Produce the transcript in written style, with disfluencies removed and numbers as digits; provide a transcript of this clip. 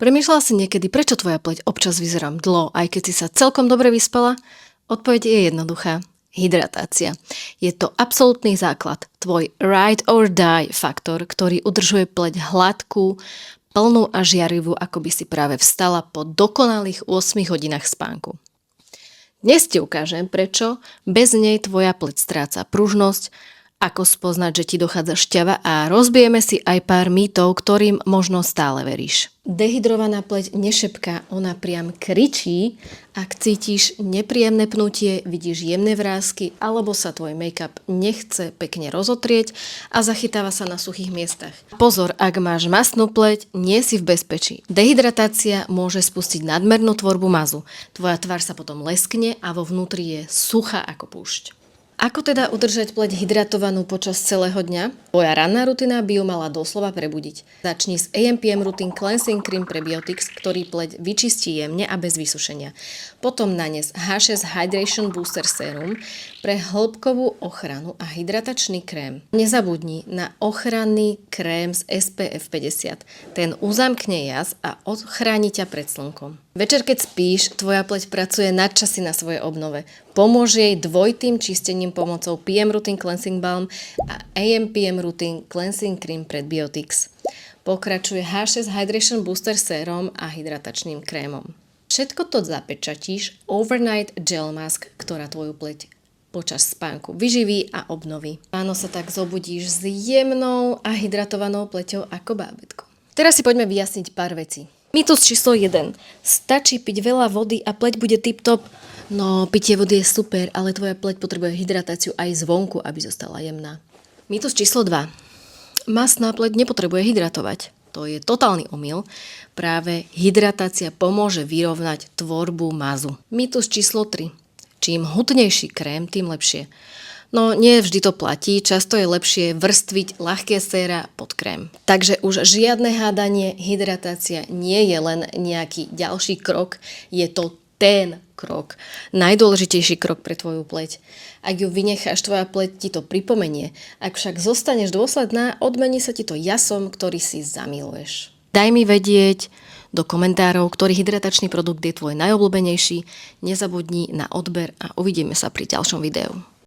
Premýšľala si niekedy, prečo tvoja pleť občas vyzerá mdlo, aj keď si sa celkom dobre vyspala? Odpoveď je jednoduchá. Hydratácia. Je to absolútny základ, tvoj ride or die faktor, ktorý udržuje pleť hladkú, plnú a žiarivú, ako by si práve vstala po dokonalých 8 hodinách spánku. Dnes ti ukážem, prečo bez nej tvoja pleť stráca pružnosť, ako spoznať, že ti dochádza šťava a rozbijeme si aj pár mýtov, ktorým možno stále veríš. Dehydrovaná pleť nešepká, ona priam kričí, ak cítiš nepríjemné pnutie, vidíš jemné vrásky alebo sa tvoj make-up nechce pekne rozotrieť a zachytáva sa na suchých miestach. Pozor, ak máš mastnú pleť, nie si v bezpečí. Dehydratácia môže spustiť nadmernú tvorbu mazu. Tvoja tvár sa potom leskne a vo vnútri je suchá ako púšť. Ako teda udržať pleť hydratovanú počas celého dňa? Tvoja ranná rutina by ju mala doslova prebudiť. Začni s AMPM Routine Cleansing Cream Prebiotics, ktorý pleť vyčistí jemne a bez vysušenia. Potom nanes H6 Hydration Booster Serum pre hĺbkovú ochranu a hydratačný krém. Nezabudni na ochranný krém z SPF 50. Ten uzamkne jas a ochráni ťa pred slnkom. Večer, keď spíš, tvoja pleť pracuje nadčasy na svojej obnove. Pomôže jej dvojitým čistením pomocou PM Routine Cleansing Balm a AMPM Routine Cleansing Cream Prebiotics. Pokračuje H6 Hydration Booster Serum a hydratačným krémom. Všetko to zapečatíš Overnight Gel Mask, ktorá tvoju pleť počas spánku vyživí a obnoví. Ráno sa tak zobudíš s jemnou a hydratovanou pleťou ako bábätko. Teraz si poďme vyjasniť pár vecí. Mýtus číslo 1. Stačí piť veľa vody a pleť bude tip-top. No, pitie vody je super, ale tvoja pleť potrebuje hydratáciu aj zvonku, aby zostala jemná. Mýtus číslo 2. Mastná pleť nepotrebuje hydratovať. To je totálny omyl. Práve hydratácia pomôže vyrovnať tvorbu mazu. Mýtus číslo 3. Čím hutnejší krém, tým lepšie. No nie vždy to platí, často je lepšie vrstviť ľahké séra pod krém. Takže už žiadne hádanie, hydratácia nie je len nejaký ďalší krok, je to ten krok, najdôležitejší krok pre tvoju pleť. Ak ju vynecháš, tvoja pleť ti to pripomenie. Ak však zostaneš dôsledná, odmení sa ti to jasom, ktorý si zamiluješ. Daj mi vedieť do komentárov, ktorý hydratačný produkt je tvoj najobľúbenejší. Nezabudni na odber a uvidíme sa pri ďalšom videu.